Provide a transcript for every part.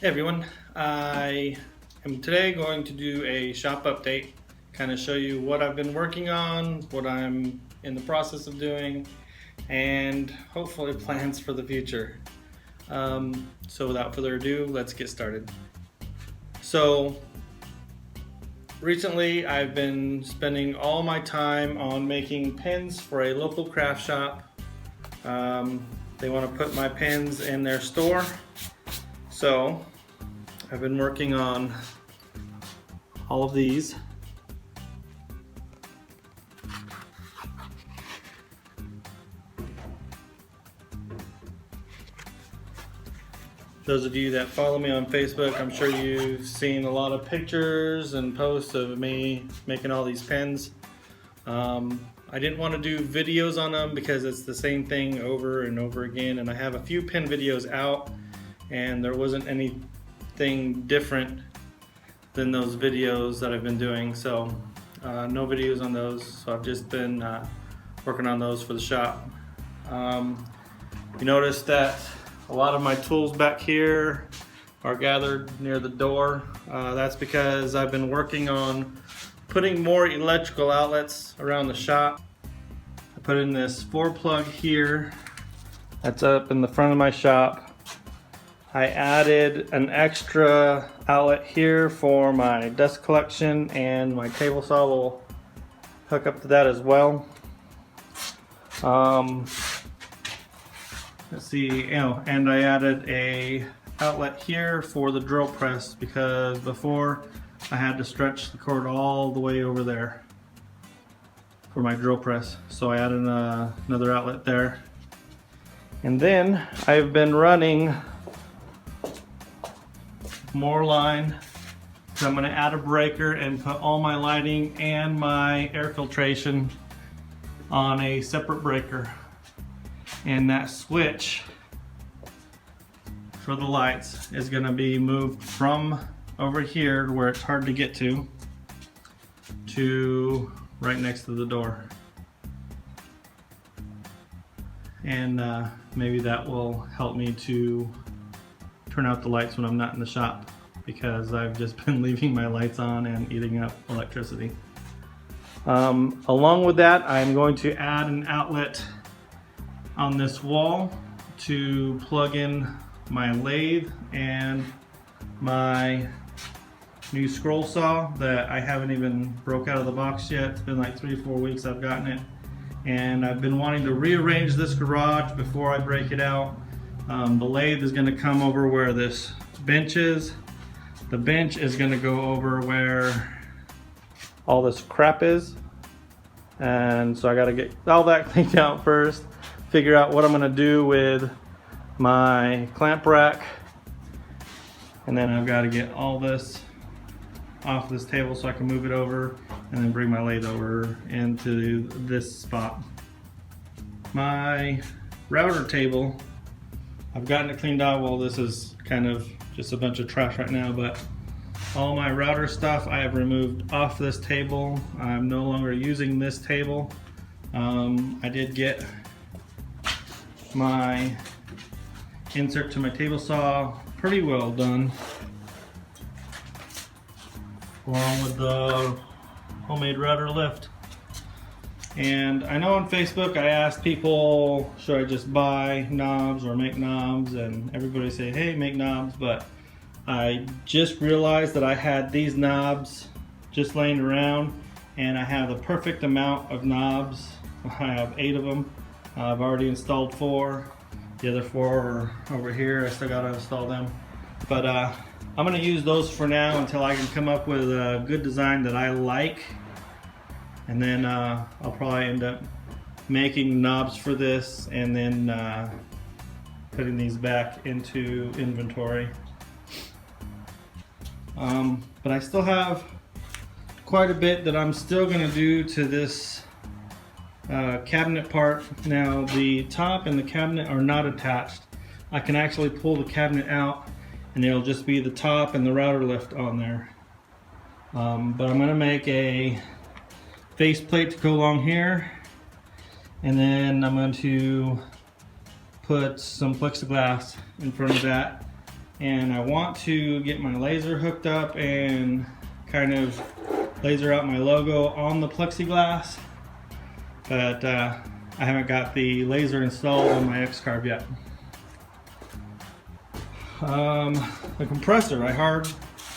Hey everyone, I am today going to do a shop update, kind of show you what I've been working on, what I'm in the process of doing, and hopefully plans for the future. So without further ado, let's get started. So recently I've been spending all my time on making pins for a local craft shop. They want to put my pins in their store, so I've been working on all of these. Those of you that follow me on Facebook, I'm sure you've seen a lot of pictures and posts of me making all these pins. I didn't want to do videos on them because it's the same thing over and over again, and I have a few pin videos out and there wasn't anything different than those videos that I've been doing, so no videos on those. So I've just been working on those for the shop. You notice that a lot of my tools back here are gathered near the door. That's because I've been working on putting more electrical outlets around the shop. I put in this 4-plug here that's up in the front of my shop. I added an extra outlet here for my dust collection, and my table saw will hook up to that as well. Let's see, and I added a outlet here for the drill press because before I had to stretch the cord all the way over there for my drill press. So I added another outlet there. And then I've been running more line, so I'm going to add a breaker and put all my lighting and my air filtration on a separate breaker. And that switch for the lights is going to be moved from over here where it's hard to get to right next to the door. And maybe that will help me to turn out the lights when I'm not in the shop, because I've just been leaving my lights on and eating up electricity. Along with that, I'm going to add an outlet on this wall to plug in my lathe and my new scroll saw that I haven't even broke out of the box yet. It's been like 3 or 4 weeks I've gotten it, and I've been wanting to rearrange this garage before I break it out. The lathe is going to come over where this bench is. The bench is going to go over where all this crap is, and so I got to get all that cleaned out first, figure out what I'm going to do with my clamp rack, and then I've got to get all this off this table so I can move it over and then bring my lathe over into this spot. My router table, I've gotten it cleaned out. Well, this is kind of just a bunch of trash right now, but all my router stuff I have removed off this table. I'm no longer using this table. I did get my insert to my table saw pretty well done, along with the homemade router lift. And I know on Facebook I asked people, should I just buy knobs or make knobs, and everybody say, hey, make knobs, but I just realized that I had these knobs just laying around, and I have the perfect amount of knobs. I have 8 of them. I've already installed 4. The other 4 are over here. I still gotta install them. But I'm gonna use those for now until I can come up with a good design that I like. And then I'll probably end up making knobs for this and then putting these back into inventory. But I still have quite a bit that I'm still gonna do to this cabinet part. Now the top and the cabinet are not attached. I can actually pull the cabinet out and it'll just be the top and the router lift on there. But I'm gonna make a face plate to go along here, and then I'm going to put some plexiglass in front of that and I want to get my laser hooked up and kind of laser out my logo on the plexiglass, but I haven't got the laser installed on my XCarve yet. The compressor, I hard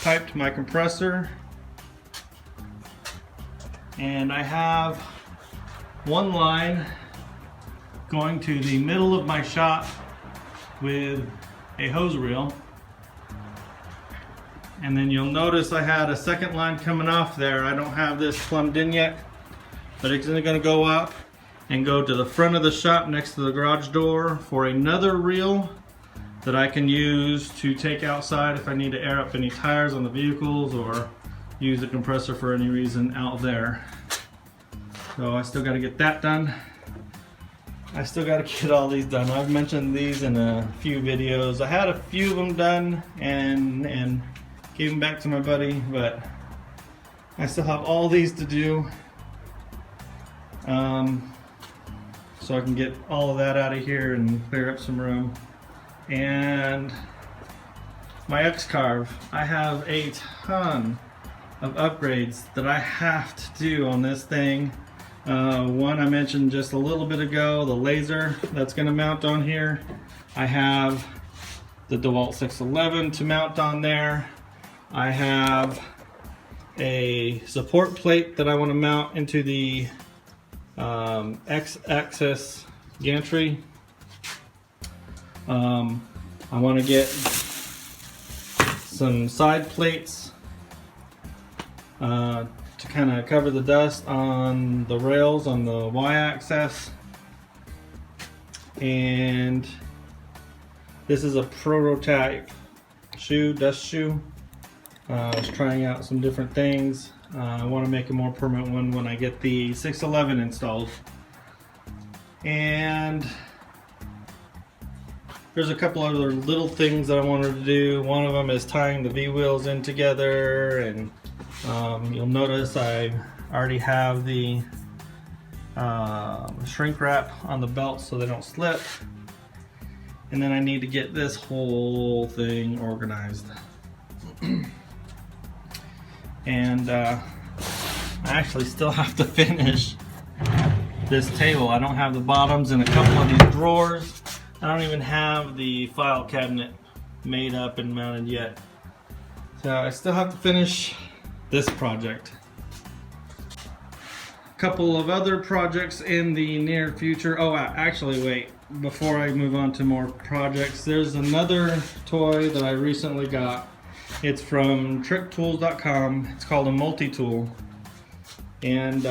piped my compressor, and I have one line going to the middle of my shop with a hose reel, and then you'll notice I had a second line coming off there. I don't have this plumbed in yet, but it's going to go up and go to the front of the shop next to the garage door for another reel that I can use to take outside if I need to air up any tires on the vehicles or use the compressor for any reason out there. So I still got to get that done. I still got to get all these done. I've mentioned these in a few videos. I had a few of them done and gave them back to my buddy, but I still have all these to do. So I can get all of that out of here and clear up some room. And my XCarve, I have a ton of upgrades that I have to do on this thing. One I mentioned just a little bit ago, the laser that's going to mount on here. I have the DeWalt 611 to mount on there. I have a support plate that I want to mount into the X-axis gantry. I want to get some side plates to kind of cover the dust on the rails on the Y-axis. And this is a prototype shoe, dust shoe. I was trying out some different things. I want to make a more permanent one when I get the 611 installed. And there's a couple other little things that I wanted to do. One of them is tying the V-wheels in together, and you'll notice I already have the shrink wrap on the belt so they don't slip. And then I need to get this whole thing organized. And I actually still have to finish this table. I don't have the bottoms in a couple of these drawers. I don't even have the file cabinet made up and mounted yet. So I still have to finish this project. A couple of other projects in the near future. Oh, actually wait, before I move on to more projects, there's another toy that I recently got. It's from tricktools.com. It's called a multi-tool, and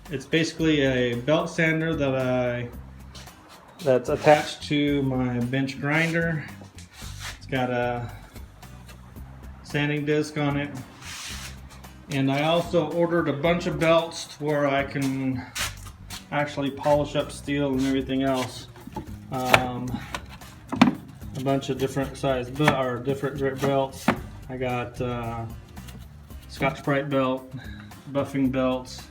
it's basically a belt sander that's attached to my bench grinder. It's got a sanding disc on it, and I also ordered a bunch of belts where I can actually polish up steel and everything else. A bunch of different size or different grip belts. I got Scotch-Brite belt, buffing belts,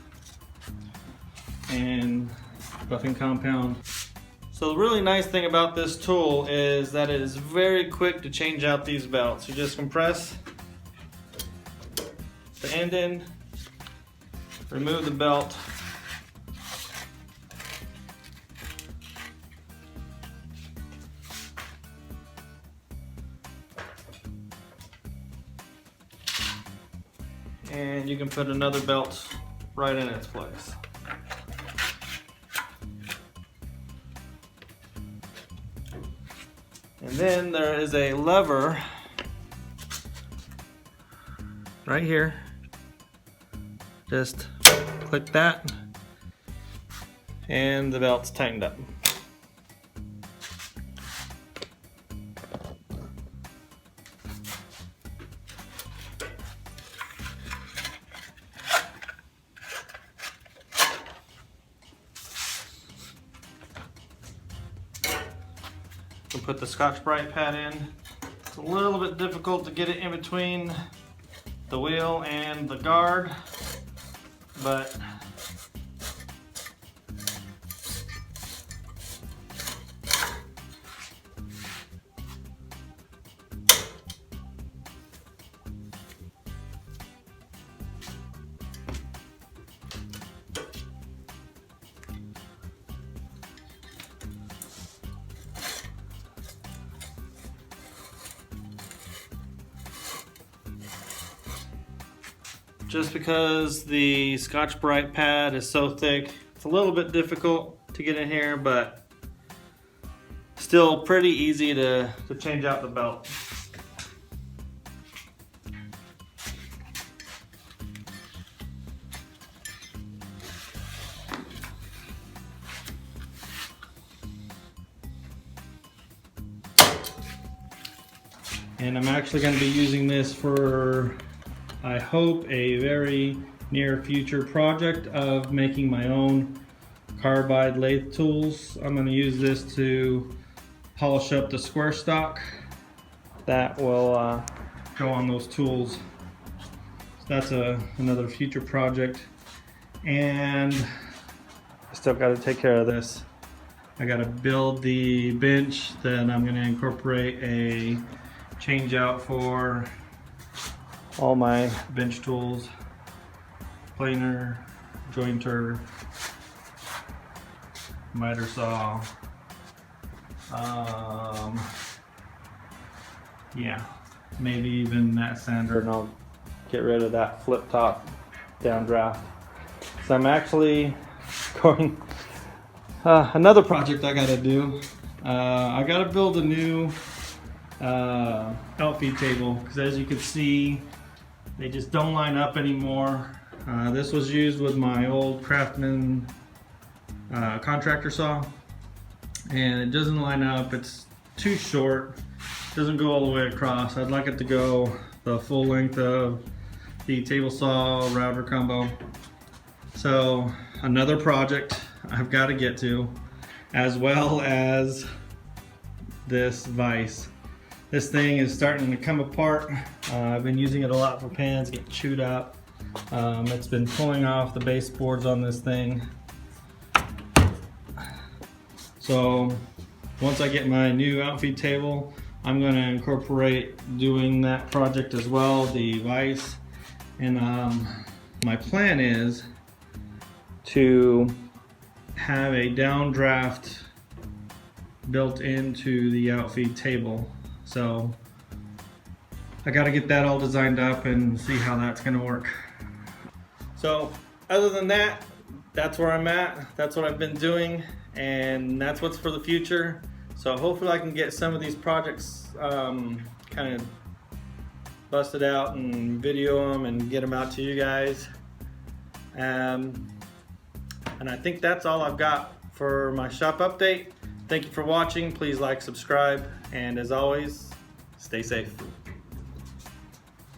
and buffing compound. So the really nice thing about this tool is that it is very quick to change out these belts. You just compress the end in, remove the belt, and you can put another belt right in its place. And then there is a lever right here. Just click that and the belt's tightened up. We'll put the Scotch-Brite pad in. It's a little bit difficult to get it in between the wheel and the guard, but just because the Scotch-Brite pad is so thick. It's a little bit difficult to get in here, but still pretty easy to change out the belt. And I'm actually going to be using this for, I hope, a very near future project of making my own carbide lathe tools. I'm going to use this to polish up the square stock that will go on those tools. So that's another future project. And I still got to take care of this. I got to build the bench, then I'm going to incorporate a change out for all my bench tools, planer, jointer, miter saw, yeah, maybe even that sander, and I'll get rid of that flip top downdraft. So I'm actually going, another project I gotta do, I gotta build a new outfeed table, because as you can see, they just don't line up anymore. This was used with my old Craftsman contractor saw, and it doesn't line up. It's too short, doesn't go all the way across. I'd like it to go the full length of the table saw router combo. So another project I've got to get to, as well as this vise. This thing is starting to come apart. I've been using it a lot for pans, getting chewed up. It's been pulling off the baseboards on this thing. So once I get my new outfeed table, I'm going to incorporate doing that project as well, the vise. And my plan is to have a downdraft built into the outfeed table. So I got to get that all designed up and see how that's going to work. So other than that, that's where I'm at. That's what I've been doing, and that's what's for the future. So hopefully I can get some of these projects kind of busted out and video them and get them out to you guys. And I think that's all I've got for my shop update. Thank you for watching. Please like, subscribe, and as always, stay safe.